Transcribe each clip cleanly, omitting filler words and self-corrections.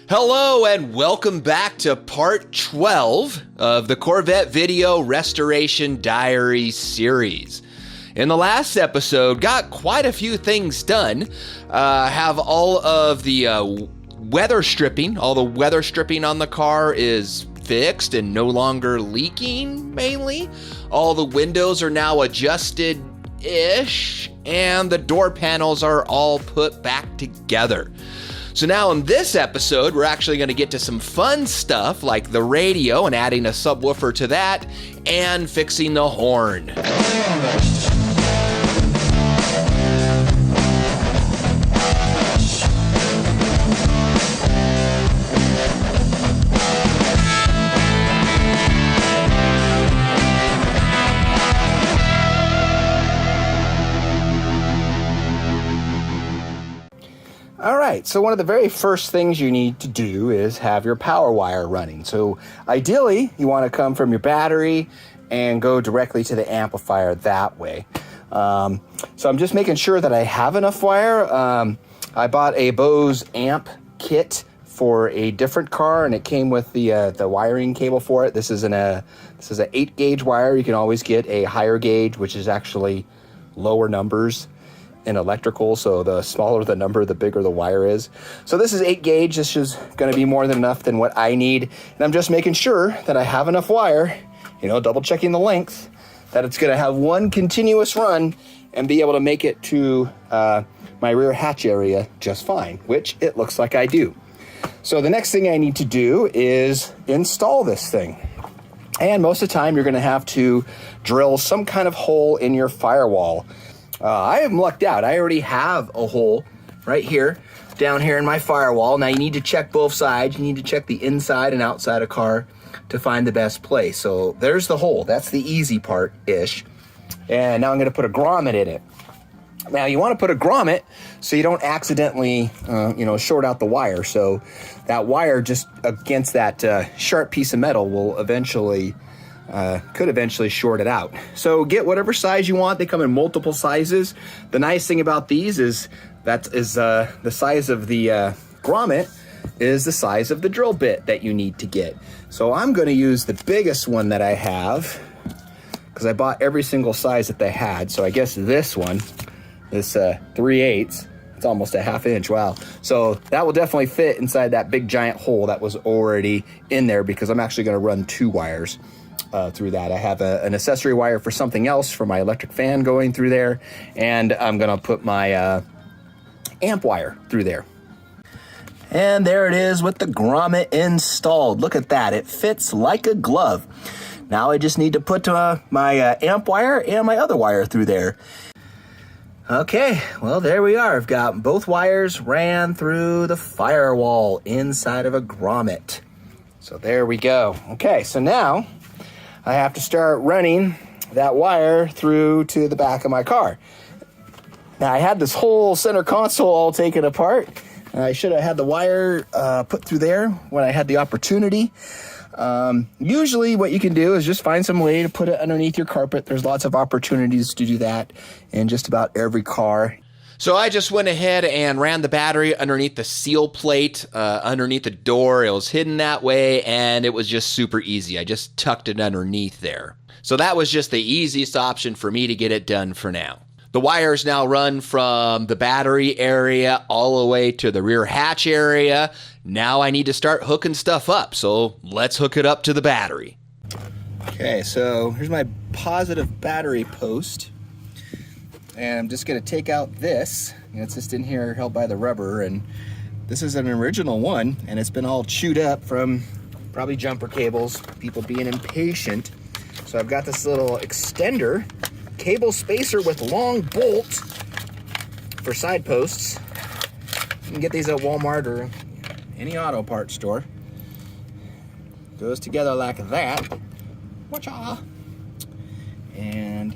Hello and welcome back to part 12 of the Corvette Video Restoration Diary series. In the last episode, got quite a few things done. Have all of the weather stripping. All the weather stripping on the car is fixed and no longer leaking, mainly. All the windows are now adjusted-ish, and the door panels are all put back together. So now in this episode, we're actually going to get to some fun stuff like the radio and adding a subwoofer to that and fixing the horn. All right, so one of the very first things you need to do is have your power wire running. So ideally, you want to come from your battery and go directly to the amplifier that way. So I'm just making sure that I have enough wire. I bought a Bose amp kit for a different car, and it came with the wiring cable for it. This is an 8-gauge wire. You can always get a higher gauge, which is actually lower numbers in electrical, so the smaller the number, the bigger the wire is. So this is 8 gauge. This is going to be more than enough than what I need, and I'm just making sure that I have enough wire, double checking the length, that it's going to have one continuous run and be able to make it to my rear hatch area just fine, which it looks like I do. So the next thing I need to do is install this thing. And most of the time you're going to have to drill some kind of hole in your firewall. I am lucked out. I already have a hole right here, down here in my firewall. Now you need to check both sides. You need to check the inside and outside of car to find the best place. So there's the hole. That's the easy part-ish. And now I'm going to put a grommet in it. Now you want to put a grommet so you don't accidentally, short out the wire. So that wire just against that sharp piece of metal will could eventually short it out. So get whatever size you want. They come in multiple sizes. The nice thing about these is the size of the grommet is the size of the drill bit that you need to get. So I'm going to use the biggest one that I have because I bought every single size that they had. So I guess this one, this 3/8, it's almost a 1/2 inch. Wow. So that will definitely fit inside that big giant hole that was already in there because I'm actually going to run 2 wires through that. I have an accessory wire for something else for my electric fan going through there, and I'm gonna put my amp wire through there. And there it is with the grommet installed. Look at that, it fits like a glove. Now I just need to put my amp wire and my other wire through there. Okay, well there we are. I've got both wires ran through the firewall inside of a grommet. So there we go. Okay, so now I have to start running that wire through to the back of my car. Now I had this whole center console all taken apart. I should have had the wire put through there when I had the opportunity. Usually what you can do is just find some way to put it underneath your carpet. There's lots of opportunities to do that in just about every car. So I just went ahead and ran the battery underneath the seal plate, underneath the door. It was hidden that way, and it was just super easy. I just tucked it underneath there. So that was just the easiest option for me to get it done for now. The wires now run from the battery area all the way to the rear hatch area. Now I need to start hooking stuff up, so let's hook it up to the battery. Okay, so here's my positive battery post. And I'm just gonna take out this. It's just in here held by the rubber, and this is an original one, and it's been all chewed up from probably jumper cables, people being impatient. So I've got this little extender, cable spacer with long bolt for side posts. You can get these at Walmart or any auto parts store. Goes together like that. Watcha! And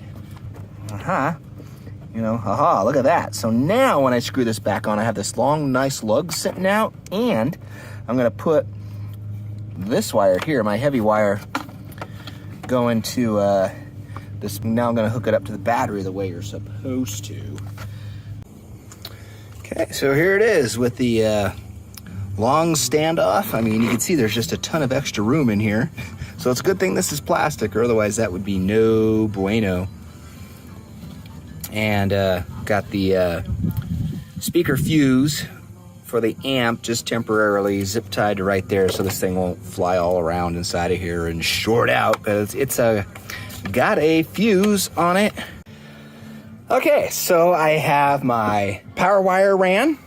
look at that. So now when I screw this back on, I have this long, nice lug sitting out, and I'm gonna put this wire here, my heavy wire, going to this. Now I'm gonna hook it up to the battery the way you're supposed to. Okay, so here it is with the long standoff. I mean, you can see there's just a ton of extra room in here. So it's a good thing this is plastic, or otherwise that would be no bueno. And got the speaker fuse for the amp just temporarily zip tied to right there, so this thing won't fly all around inside of here and short out, because it's got a fuse on it. Okay, so I have my power wire ran.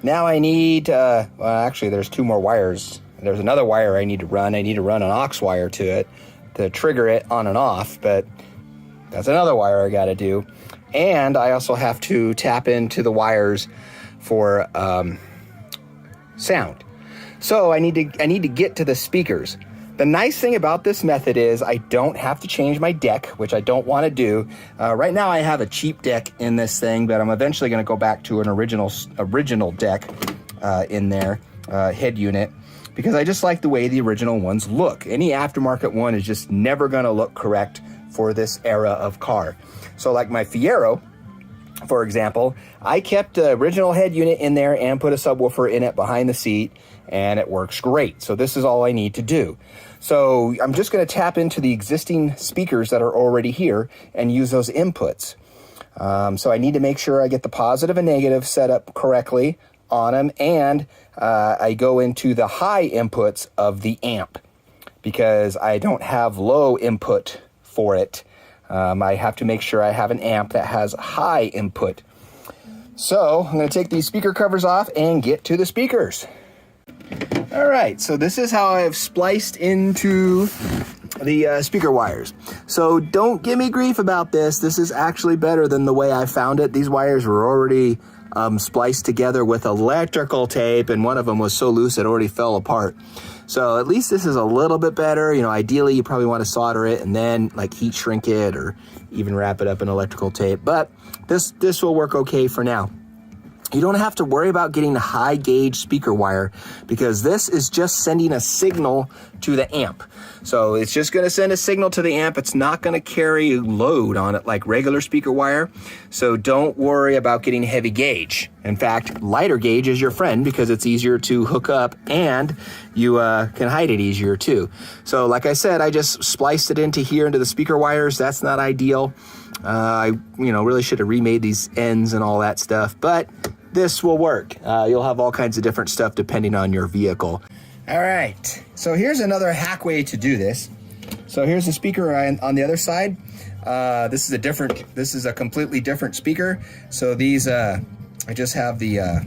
Now I need, well, actually there's 2 more wires. There's another wire I need to run. I need to run an aux wire to it to trigger it on and off, but that's another wire I gotta do. And I also have to tap into the wires for sound. So I need to get to the speakers. The nice thing about this method is I don't have to change my deck, which I don't want to do. Right now I have a cheap deck in this thing, but I'm eventually going to go back to an original deck in there, head unit, because I just like the way the original ones look. Any aftermarket one is just never going to look correct for this era of car. So like my Fiero, for example, I kept the original head unit in there and put a subwoofer in it behind the seat, and it works great. So this is all I need to do. So I'm just going to tap into the existing speakers that are already here and use those inputs. So I need to make sure I get the positive and negative set up correctly on them, and I go into the high inputs of the amp because I don't have low input for it. I have to make sure I have an amp that has high input. So I'm going to take these speaker covers off and get to the speakers. All right, so this is how I've spliced into the speaker wires. So don't give me grief about this. This is actually better than the way I found it. These wires were already spliced together with electrical tape, and one of them was so loose it already fell apart. So at least this is a little bit better. You know, ideally you probably want to solder it and then like heat shrink it or even wrap it up in electrical tape, but this will work okay for now. You don't have to worry about getting the high gauge speaker wire because this is just sending a signal to the amp. So it's just going to send a signal to the amp. It's not going to carry load on it like regular speaker wire. So don't worry about getting heavy gauge. In fact, lighter gauge is your friend because it's easier to hook up and you can hide it easier too. So like I said, I just spliced it into here into the speaker wires. That's not ideal. I really should have remade these ends and all that stuff, but this will work. You'll have all kinds of different stuff depending on your vehicle. All right, so here's another hack way to do this. So here's the speaker on the other side. This is a completely different speaker. So these, I just have the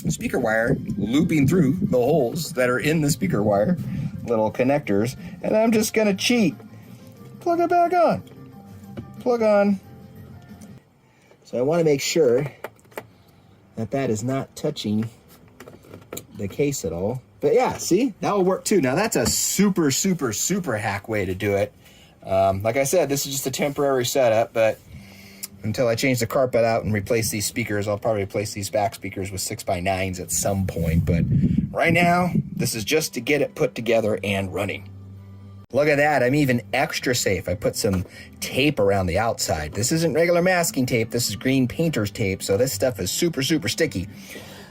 speaker wire looping through the holes that are in the speaker wire, little connectors, and I'm just gonna cheat. Plug it back on. Plug on. So I want to make sure that is not touching the case at all. But yeah, see, that will work too. Now that's a super, super, super hack way to do it. Like I said, this is just a temporary setup, but until I change the carpet out and replace these speakers, I'll probably replace these back speakers with 6x9s at some point. But right now, this is just to get it put together and running. Look at that, I'm even extra safe. I put some tape around the outside. This isn't regular masking tape, this is green painter's tape, so this stuff is super, super sticky.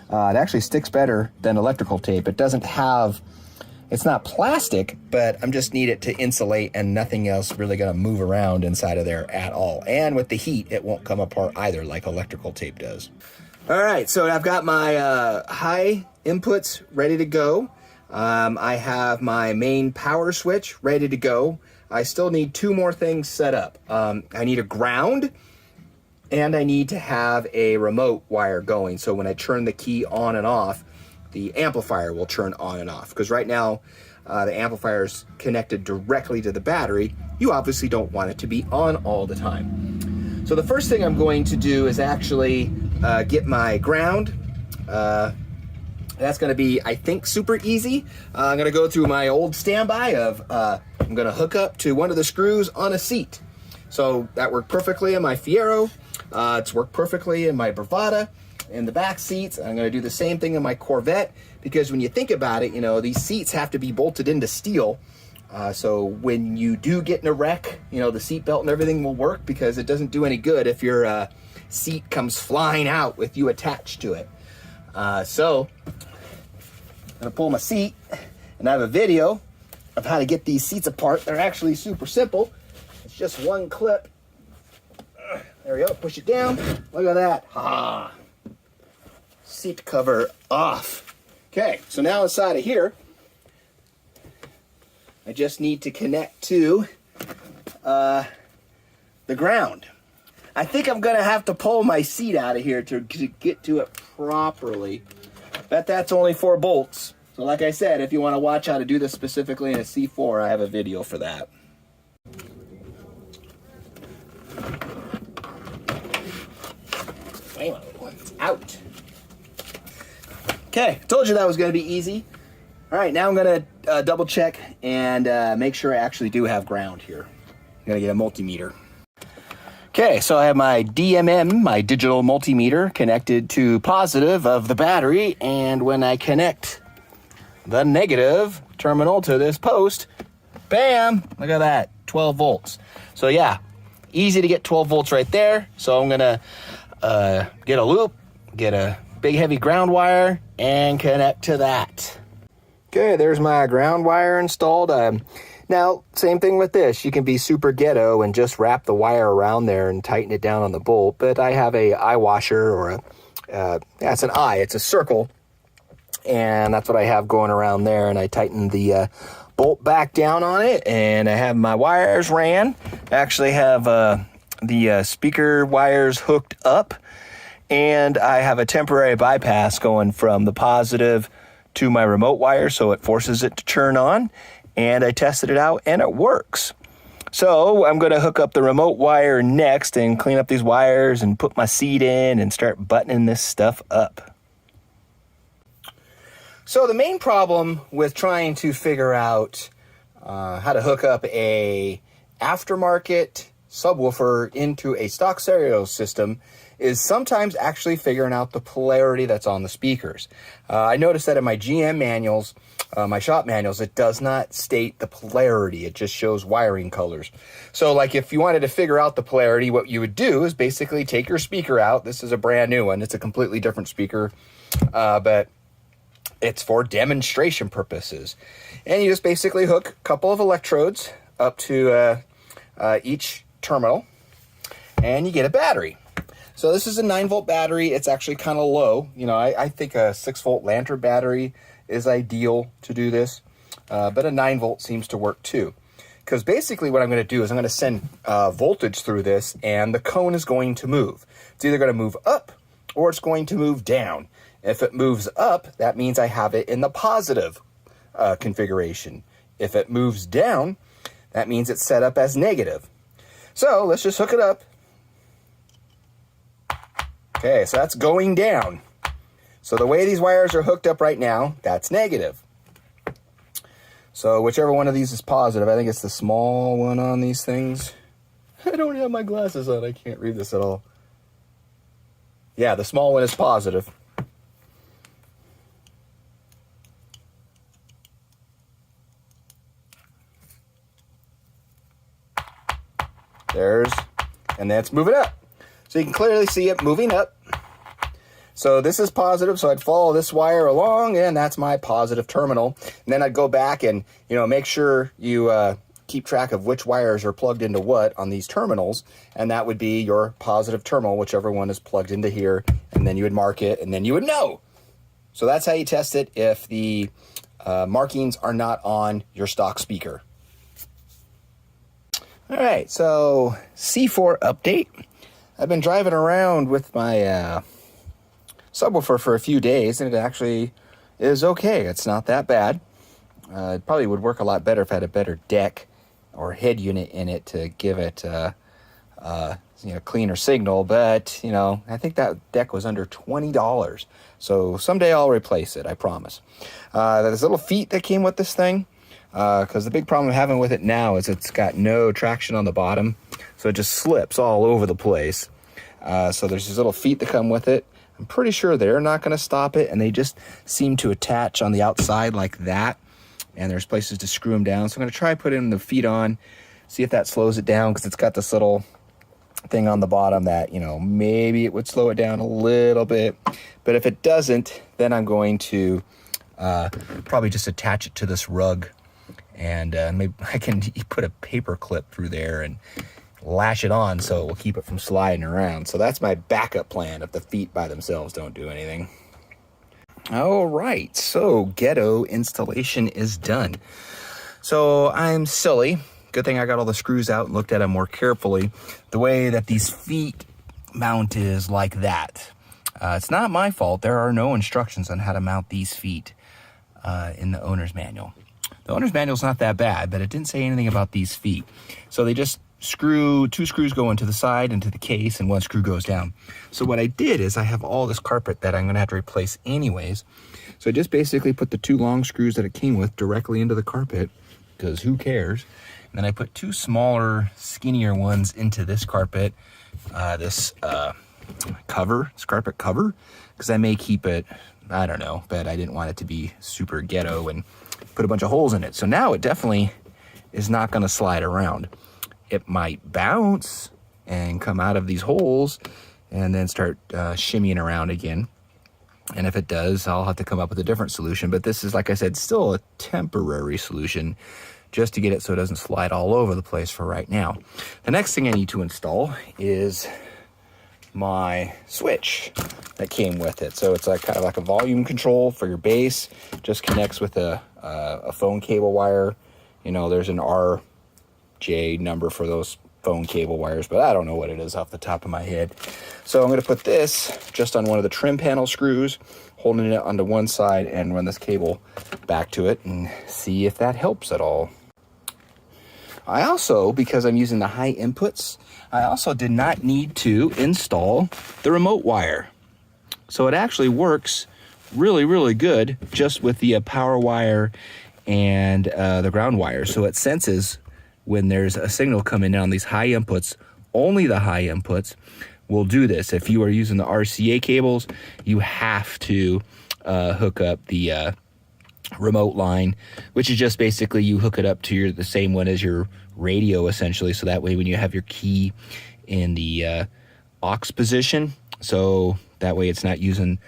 It actually sticks better than electrical tape. It's not plastic, but I just need it to insulate and nothing else really gonna move around inside of there at all. And with the heat, it won't come apart either like electrical tape does. All right, so I've got my high inputs ready to go. I have my main power switch ready to go. I still need 2 more things set up. I need a ground and I need to have a remote wire going. So when I turn the key on and off, the amplifier will turn on and off. Because right now, the amplifier is connected directly to the battery. You obviously don't want it to be on all the time. So the first thing I'm going to do is actually get my ground. That's going to be, I think, super easy. I'm going to go through my old standby of I'm going to hook up to one of the screws on a seat. So that worked perfectly in my Fiero. It's worked perfectly in my Bravada. In the back seats, I'm going to do the same thing in my Corvette because when you think about it, these seats have to be bolted into steel. So when you do get in a wreck, the seat belt and everything will work because it doesn't do any good if your seat comes flying out with you attached to it. So gonna pull my seat, and I have a video of how to get these seats apart. They're actually super simple. It's just one clip. There we go, push it down. Look at that. Ah. Seat cover off. Okay, so now inside of here, I just need to connect to the ground. I think I'm gonna have to pull my seat out of here to get to it properly. But that's only 4 bolts. So like I said, if you want to watch how to do this specifically in a C4, I have a video for that. It's out. Okay, told you that was going to be easy. All right, now I'm going to double check and make sure I actually do have ground here. I'm going to get a multimeter. Okay, so I have my DMM, my digital multimeter, connected to positive of the battery, and when I connect the negative terminal to this post, bam, look at that, 12 volts. So yeah, easy to get 12 volts right there. So I'm gonna get a loop, get a big heavy ground wire, and connect to that. Okay, there's my ground wire installed. Now, same thing with this. You can be super ghetto and just wrap the wire around there and tighten it down on the bolt. But I have a eye washer, or it's an eye. It's a circle, and that's what I have going around there. And I tighten the bolt back down on it, and I have my wires ran. I actually have the speaker wires hooked up, and I have a temporary bypass going from the positive to my remote wire, so it forces it to turn on. And I tested it out, and it works. So I'm going to hook up the remote wire next and clean up these wires and put my seat in and start buttoning this stuff up. So the main problem with trying to figure out how to hook up a aftermarket subwoofer into a stock stereo system is sometimes actually figuring out the polarity that's on the speakers. I noticed that in my GM manuals, my shop manuals, it does not state the polarity. It just shows wiring colors. So like if you wanted to figure out the polarity, what you would do is basically take your speaker out. This is a brand new one. It's a completely different speaker, but it's for demonstration purposes. And you just basically hook a couple of electrodes up to each terminal, and you get a battery. So this is a 9-volt battery. It's actually kind of low. You know, I think a 6-volt lantern battery is ideal to do this, but a 9-volt seems to work too. Because basically what I'm going to do is I'm going to send voltage through this, and the cone is going to move. It's either going to move up or it's going to move down. If it moves up, that means I have it in the positive configuration. If it moves down, that means it's set up as negative. So let's just hook it up. Okay, so that's going down. So the way these wires are hooked up right now, that's negative. So whichever one of these is positive, I think it's the small one on these things. I don't have my glasses on, I can't read this at all. Yeah, the small one is positive. And that's moving up. So you can clearly see it moving up. So this is positive, so I'd follow this wire along, and that's my positive terminal. And then I'd go back and, you know, make sure you keep track of which wires are plugged into what on these terminals, and that would be your positive terminal, whichever one is plugged into here, and then you would mark it, and then you would know. So that's how you test it if the markings are not on your stock speaker. All right, so C4 update. I've been driving around with my subwoofer for a few days, and it actually is okay. It's not that bad. It probably would work a lot better if I had a better deck or head unit in it to give it cleaner signal, but I think that deck was under $20. So someday I'll replace it, I promise. There's little feet that came with this thing, because the big problem I'm having with it now is it's got no traction on the bottom, so it just slips all over the place. So there's these little feet that come with it. I'm pretty sure they're not going to stop it, and they just seem to attach on the outside like that, and there's places to screw them down. So I'm going to try putting the feet on, see if that slows it down, because it's got this little thing on the bottom that, maybe it would slow it down a little bit. But if it doesn't, then I'm going to Probably just attach it to this rug, and maybe I can put a paper clip through there and lash it on so it will keep it from sliding around. So that's my backup plan if the feet by themselves don't do anything. All right, so ghetto installation is done. So I'm silly. Good thing I got all the screws out and looked at them more carefully. The way that these feet mount is like that. It's not my fault. There are no instructions on how to mount these feet in the owner's manual. The owner's manual's not that bad, but it didn't say anything about these feet. So they just two screws go into the side, into the case, and one screw goes down. So what I did is I have all this carpet that I'm gonna have to replace anyways. So I just basically put the 2 long screws that it came with directly into the carpet, because who cares? And then I put 2 smaller, skinnier ones into this carpet, this carpet cover, because I may keep it, I don't know, but I didn't want it to be super ghetto and put a bunch of holes in it. So now it definitely is not gonna slide around. It might bounce and come out of these holes and then start shimmying around again. And if it does, I'll have to come up with a different solution. But this is, like I said, still a temporary solution just to get it so it doesn't slide all over the place for right now. The next thing I need to install is my switch that came with it. So it's like kind of like a volume control for your bass. Just connects with a phone cable wire. You know, there's an RJ number for those phone cable wires, but I don't know what it is off the top of my head. So I'm going to put this just on one of the trim panel screws, holding it onto one side, and run this cable back to it and see if that helps at all. I also, because I'm using the high inputs, I also did not need to install the remote wire. So it actually works really, really good just with the power wire and the ground wire. So it senses when there's a signal coming in on these high inputs. Only the high inputs will do this. If you are using the RCA cables, you have to hook up the remote line, which is just basically you hook it up to the same one as your radio, essentially. So that way when you have your key in the aux position, so that way it's not using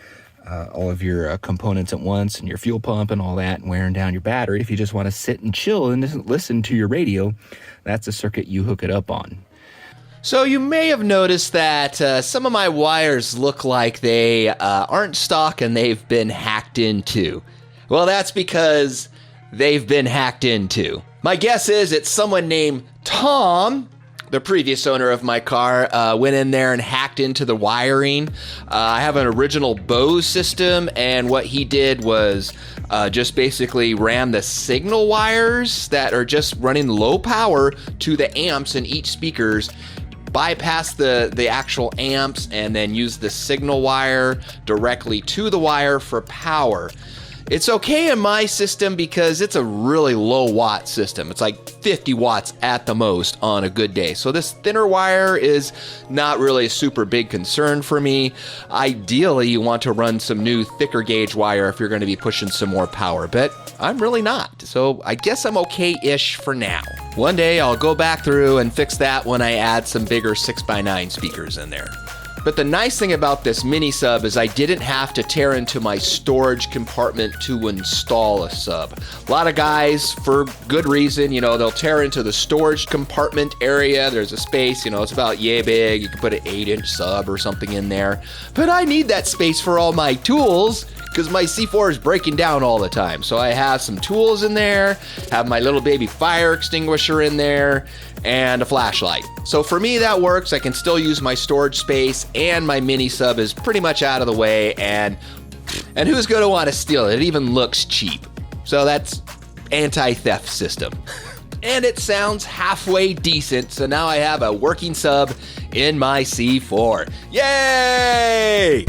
all of your components at once and your fuel pump and all that and wearing down your battery. If you just want to sit and chill and listen to your radio, that's a circuit you hook it up on. So you may have noticed that some of my wires look like they aren't stock and they've been hacked into. Well, that's because they've been hacked into. My guess is it's someone named Tom, the previous owner of my car, went in there and hacked into the wiring. I have an original Bose system, and what he did was just basically ran the signal wires that are just running low power to the amps in each speakers, bypass the actual amps, and then use the signal wire directly to the wire for power. It's okay in my system because it's a really low watt system. It's like 50 watts at the most on a good day. So this thinner wire is not really a super big concern for me. Ideally, you want to run some new thicker gauge wire if you're going to be pushing some more power, but I'm really not. So I guess I'm okay-ish for now. One day I'll go back through and fix that when I add some bigger 6x9 speakers in there. But the nice thing about this mini sub is I didn't have to tear into my storage compartment to install a sub. A lot of guys, for good reason, they'll tear into the storage compartment area. There's a space, it's about yay big. You can put an 8-inch sub or something in there. But I need that space for all my tools because my C4 is breaking down all the time. So I have some tools in there, have my little baby fire extinguisher in there, and a flashlight. So for me, that works. I can still use my storage space, and my mini sub is pretty much out of the way, and who's going to want to steal it? It even looks cheap. So that's anti-theft system. And it sounds halfway decent, so now I have a working sub in my C4. Yay!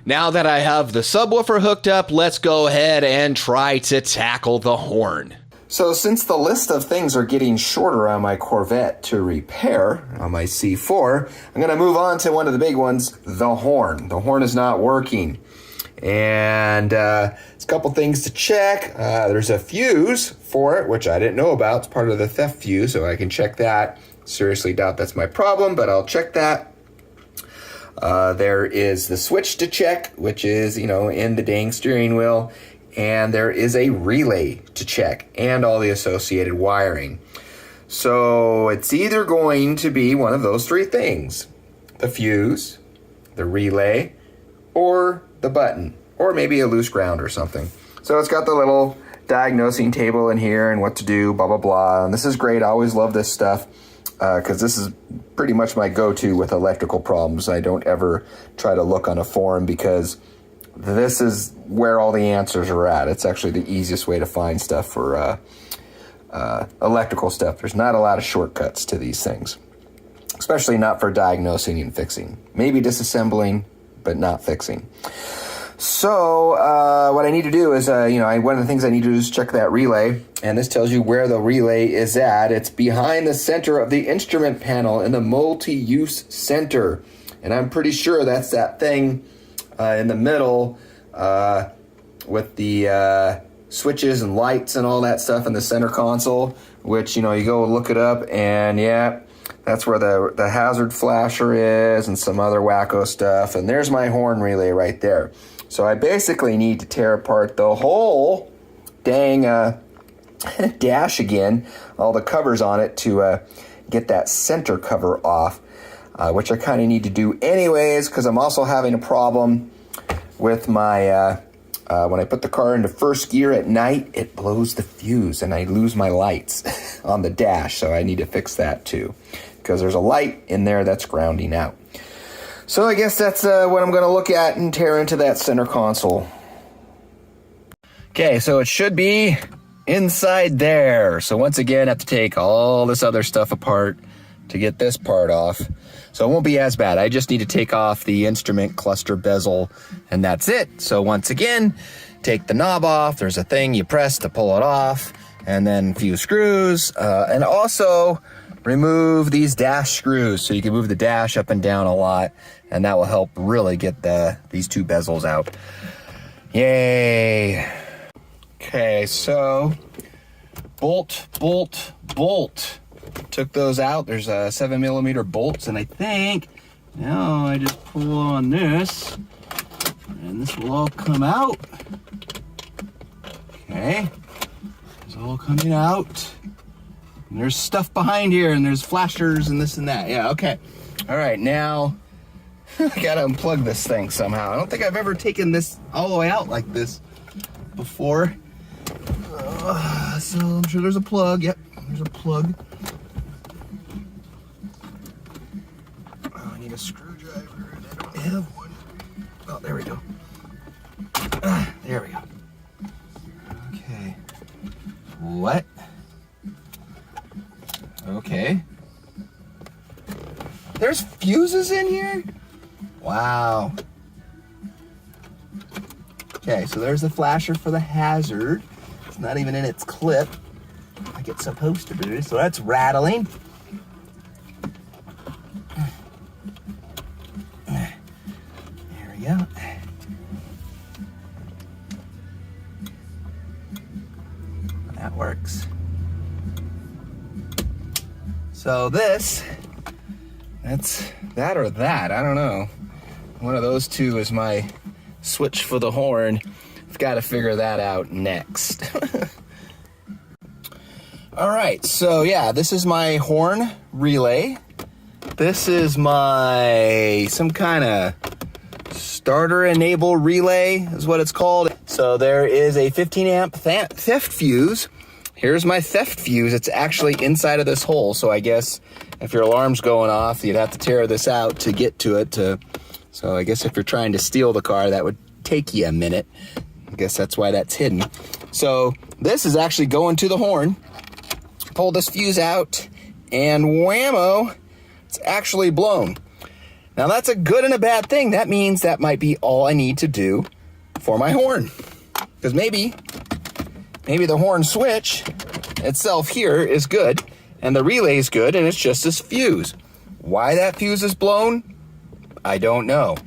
Now that I have the subwoofer hooked up, let's go ahead and try to tackle the horn. So since the list of things are getting shorter on my Corvette to repair on my C4, I'm going to move on to one of the big ones, the horn. The horn is not working. And it's a couple things to check. There's a fuse for it, which I didn't know about. It's part of the theft fuse, so I can check that. Seriously doubt that's my problem, but I'll check that. There is the switch to check, which is, in the dang steering wheel. And there is a relay to check and all the associated wiring. So it's either going to be one of those three things: the fuse, the relay, or the button, or maybe a loose ground or something. So it's got the little diagnosing table in here and what to do, blah, blah, blah. And this is great. I always love this stuff because this is pretty much my go-to with electrical problems. I don't ever try to look on a forum because this is where all the answers are at. It's actually the easiest way to find stuff for electrical stuff. There's not a lot of shortcuts to these things, especially not for diagnosing and fixing. Maybe disassembling, but not fixing. So what I need to do is, one of the things I need to do is check that relay. And this tells you where the relay is at. It's behind the center of the instrument panel in the multi-use center. And I'm pretty sure that's that thing in the middle with the switches and lights and all that stuff in the center console, which, you go look it up, and yeah, that's where the hazard flasher is and some other wacko stuff. And there's my horn relay right there. So I basically need to tear apart the whole dang dash again, all the covers on it, to get that center cover off, which I kind of need to do anyways, because I'm also having a problem with my, when I put the car into first gear at night, it blows the fuse and I lose my lights on the dash. So I need to fix that too, because there's a light in there that's grounding out. So I guess that's what I'm going to look at and tear into that center console. Okay, so it should be inside there. So once again, I have to take all this other stuff apart to get this part off. So it won't be as bad. I just need to take off the instrument cluster bezel, and that's it. So once again, take the knob off. There's a thing you press to pull it off, and then a few screws, and also remove these dash screws so you can move the dash up and down a lot, and that will help really get these two bezels out. Yay. Okay, so bolt. Took those out. There's 7mm bolts, and I think now I just pull on this and this will all come out. Okay, it's all coming out. And there's stuff behind here, and there's flashers and this and that. Yeah, okay. All right, now I gotta unplug this thing somehow. I don't think I've ever taken this all the way out like this before. So I'm sure there's a plug. Yep, there's a plug. Oh, I need a screwdriver, and I don't have one. Oh, there we go. There we go. Okay. What? Okay. There's fuses in here? Wow. Okay, so there's the flasher for the hazard. It's not even in its clip like it's supposed to be, so that's rattling. There we go. That works. So that's that or that, I don't know. One of those two is my switch for the horn. I've got to figure that out next. All right, so yeah, this is my horn relay. This is my some kind of starter enable relay is what it's called. So there is a 15 amp theft fuse. Here's my theft fuse. It's actually inside of this hole. So I guess if your alarm's going off, you'd have to tear this out to get to it. So I guess if you're trying to steal the car, that would take you a minute. I guess that's why that's hidden. So this is actually going to the horn. Pull this fuse out, and whammo, it's actually blown. Now that's a good and a bad thing. That means that might be all I need to do for my horn. Because maybe the horn switch itself here is good, and the relay is good, and it's just this fuse. Why that fuse is blown, I don't know.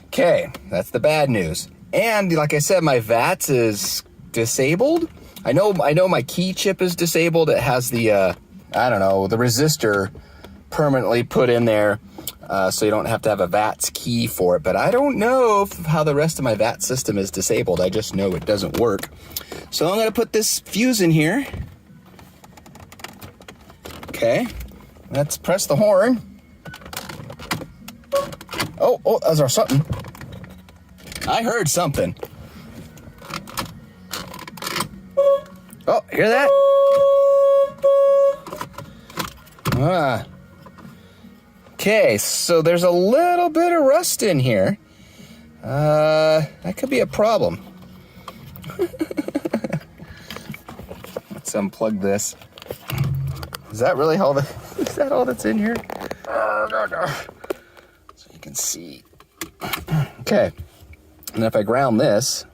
Okay, that's the bad news. And like I said, my VATS is disabled. I know my key chip is disabled. It has the, I don't know, the resistor permanently put in there. so you don't have to have a VATS key for it. But I don't know how the rest of my VATS system is disabled. I just know it doesn't work. So I'm going to put this fuse in here. Okay, let's press the horn. Oh, that was something. I heard something. Oh, hear that? Okay, so there's a little bit of rust in here. That could be a problem. Let's unplug this. Is that really all is that all that's in here? So you can see. Okay, and if I ground this.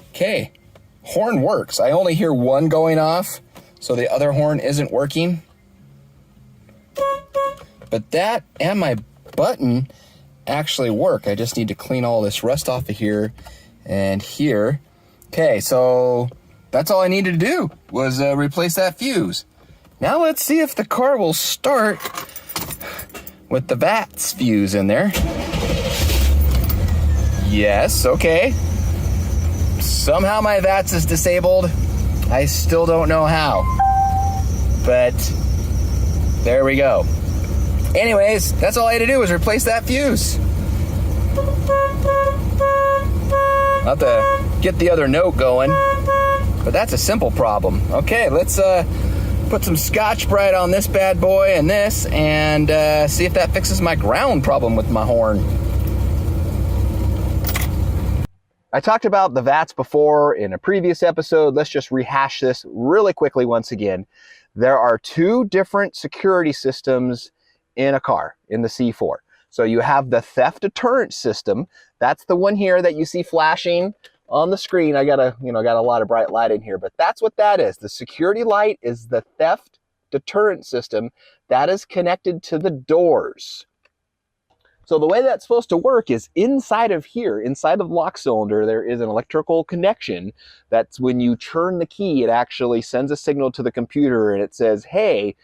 Okay, horn works. I only hear one going off, so the other horn isn't working. But that and my button actually work. I just need to clean all this rust off of here and here. Okay, so that's all I needed to do was replace that fuse. Now let's see if the car will start with the VATS fuse in there. Yes, okay. Somehow my VATS is disabled. I still don't know how, but there we go. Anyways, that's all I had to do was replace that fuse. I'll have to get the other note going, but that's a simple problem. Okay, let's put some Scotch-Brite on this bad boy and this, and see if that fixes my ground problem with my horn. I talked about the VATS before in a previous episode. Let's just rehash this really quickly once again. There are two different security systems in a car, in the C4. So you have the theft deterrent system. That's the one here that you see flashing on the screen. I got a lot of bright light in here, but that's what that is. The security light is the theft deterrent system that is connected to the doors. So the way that's supposed to work is inside of here, inside of lock cylinder, there is an electrical connection. That's when you turn the key, it actually sends a signal to the computer and it says, hey,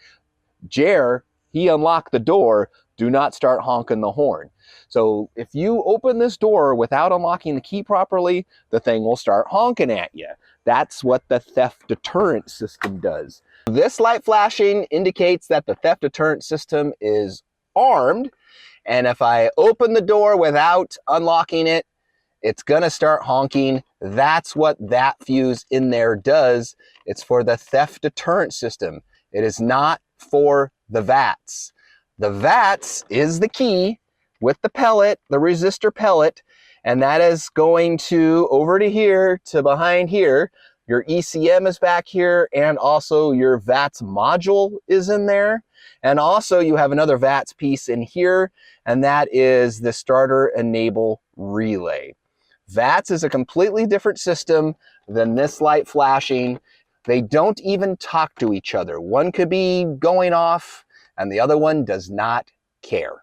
Jer, he unlocked the door, do not start honking the horn. So if you open this door without unlocking the key properly, the thing will start honking at you. That's what the theft deterrent system does. This light flashing indicates that the theft deterrent system is armed. And if I open the door without unlocking it, it's gonna start honking. That's what that fuse in there does. It's for the theft deterrent system. It is not for the VATS. The VATS is the key with the pellet, the resistor pellet, and that is going to over to here to behind here. Your ECM is back here, and also your VATS module is in there. And also you have another VATS piece in here, and that is the starter enable relay. VATS is a completely different system than this light flashing. They don't even talk to each other. One could be going off and the other one does not care.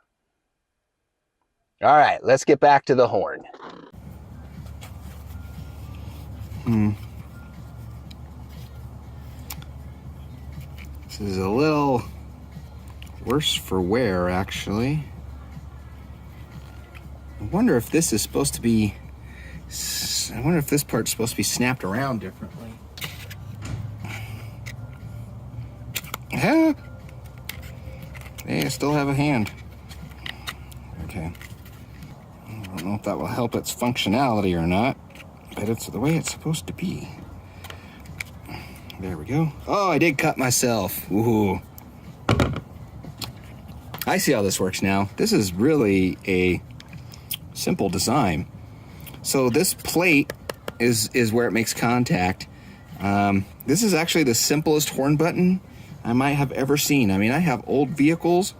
All right, let's get back to the horn. This is a little worse for wear, actually. I wonder if this is supposed to be, I wonder if this part's supposed to be snapped around differently. Yeah. Hey, I still have a hand. Okay. I don't know if that will help its functionality or not, but it's the way it's supposed to be. There we go. Oh, I did cut myself. Woohoo. I see how this works now. This is really a simple design. So this plate is where it makes contact. This is actually the simplest horn button I might have ever seen. I mean, I have old vehicles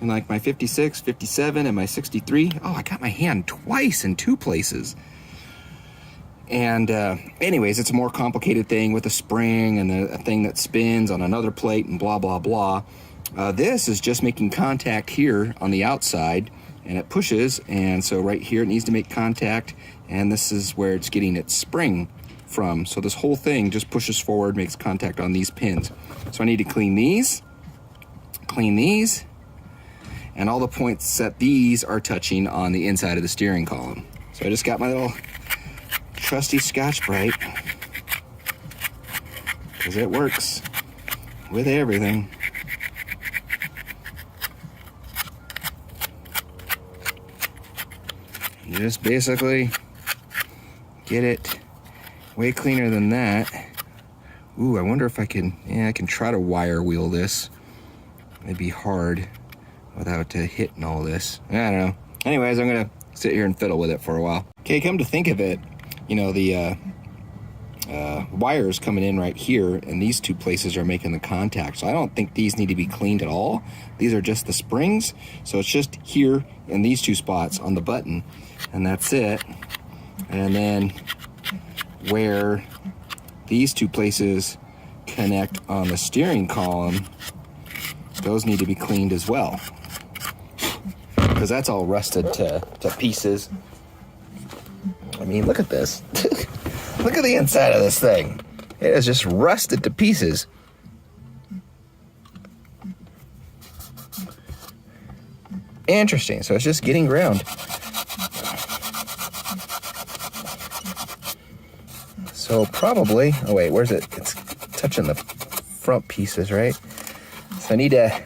in like my 56, 57, and my 63. Oh, I got my hand twice in two places. And anyways, it's a more complicated thing with a spring and a thing that spins on another plate and blah, blah, blah. This is just making contact here on the outside, and it pushes, and so right here it needs to make contact, and this is where it's getting its spring from. So this whole thing just pushes forward, makes contact on these pins. So I need to clean these, and all the points that these are touching on the inside of the steering column. So I just got my little trusty Scotch-Brite, because it works with everything. You just basically get it way cleaner than that. Ooh, I wonder if I can, yeah, I can try to wire wheel this. It'd be hard without hitting all this. I don't know. Anyways, I'm gonna sit here and fiddle with it for a while. Okay, come to think of it, you know, the wires coming in right here, and these two places are making the contact. So I don't think these need to be cleaned at all. These are just the springs. So it's just here in these two spots on the button, and that's it. And then where these two places connect on the steering column, those need to be cleaned as well, because that's all rusted to pieces. I mean, look at this. Look at the inside of this thing. It is just rusted to pieces. Interesting. So it's just getting ground. So probably, oh wait, where's it? It's touching the front pieces, right? So I need to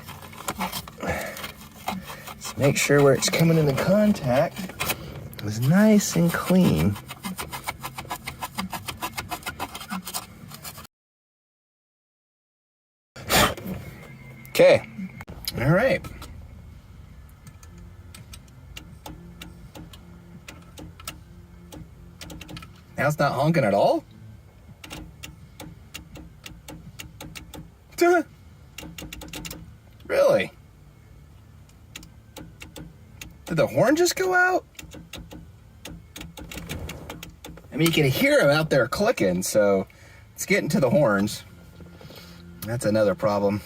just make sure where it's coming into contact is nice and clean. Okay, all right. Now it's not honking at all? Really? Did the horn just go out? I mean, you can hear them out there clicking, so it's getting to the horns. That's another problem.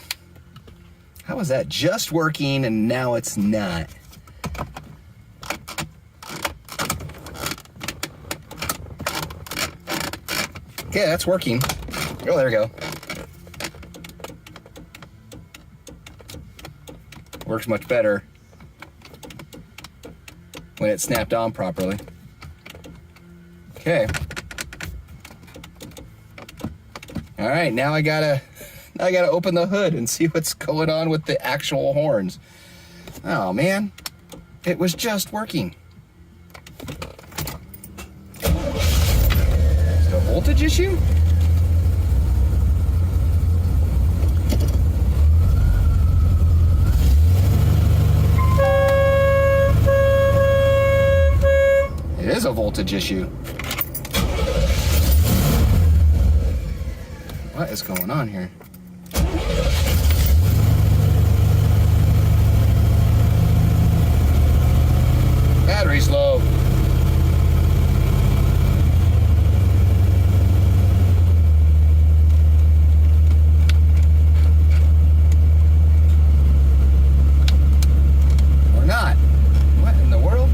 How is that just working and now it's not? Okay, that's working. Oh, there we go. Works much better when it's snapped on properly. Okay. All right, now I gotta open the hood and see what's going on with the actual horns. Oh man, it was just working. Is it a voltage issue? It is a voltage issue. What is going on here? Battery's low. Or not. What in the world?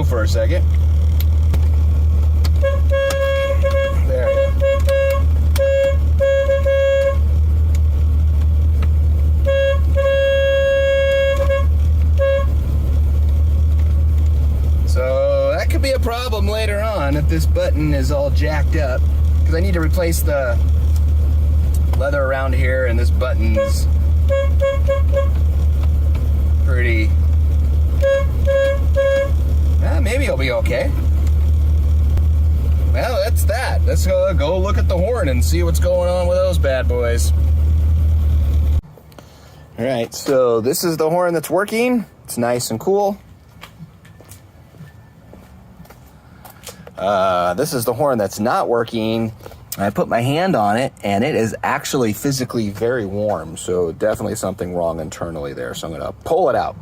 For a second. There. So that could be a problem later on if this button is all jacked up, because I need to replace the leather around here, and this button's pretty. Maybe it'll be okay. Well, that's that. Let's go look at the horn and see what's going on with those bad boys. All right, so this is the horn that's working. It's nice and cool. This is the horn that's not working. I put my hand on it, and it is actually physically very warm, so definitely something wrong internally there. So I'm going to pull it out.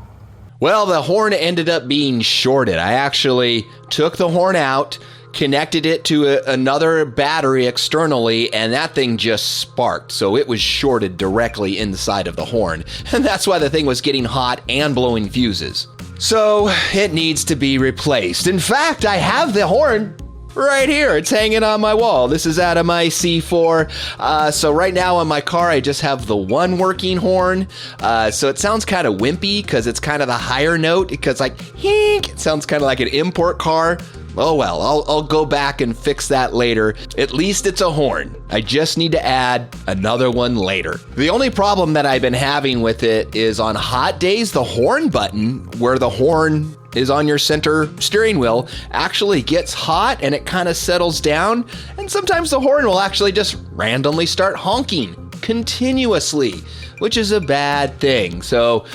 Well, the horn ended up being shorted. I actually took the horn out, connected it to another battery externally, and that thing just sparked. So it was shorted directly inside of the horn. And that's why the thing was getting hot and blowing fuses. So it needs to be replaced. In fact, I have the horn right here. It's hanging on my wall. This is out of my C4. So right now on my car, I just have the one working horn. So it sounds kind of wimpy because it's kind of the higher note, because like, hink, it sounds kind of like an import car. Oh well, I'll go back and fix that later. At least it's a horn. I just need to add another one later. The only problem that I've been having with it is on hot days, the horn button, where the horn is on your center steering wheel, actually gets hot and it kind of settles down. And sometimes the horn will actually just randomly start honking continuously, which is a bad thing. So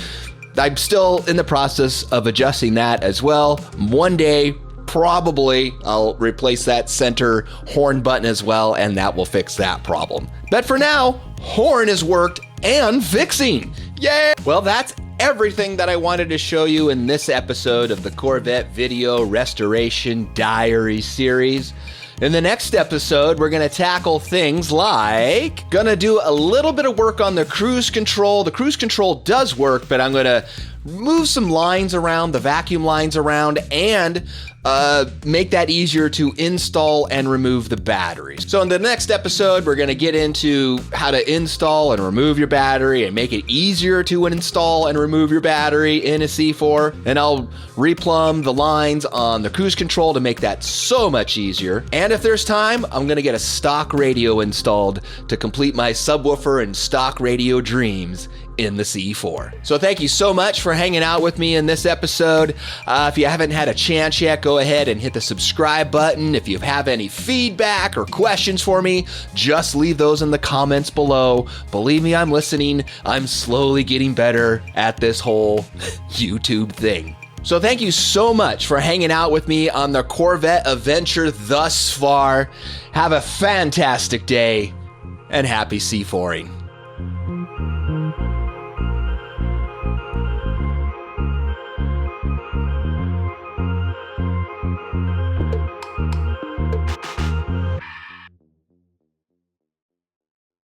I'm still in the process of adjusting that as well. One day, probably I'll replace that center horn button as well, and that will fix that problem. But for now, horn is worked and fixing. Yay! Well, that's everything that I wanted to show you in this episode of the Corvette Video Restoration Diary series. In the next episode, we're going to tackle things like, gonna do a little bit of work on the cruise control. The cruise control does work, but I'm going to move some lines around, the vacuum lines around, and make that easier to install and remove the batteries. So in the next episode, we're going to get into how to install and remove your battery and make it easier to install and remove your battery in a C4. And I'll replumb the lines on the cruise control to make that so much easier. And if there's time, I'm going to get a stock radio installed to complete my subwoofer and stock radio dreams in the C4. So thank you so much for hanging out with me in this episode. If you haven't had a chance yet, go ahead and hit the subscribe button. If you have any feedback or questions for me, just leave those in the comments below. Believe me, I'm listening. I'm slowly getting better at this whole YouTube thing. So thank you so much for hanging out with me on the Corvette adventure thus far. Have a fantastic day and happy C4ing.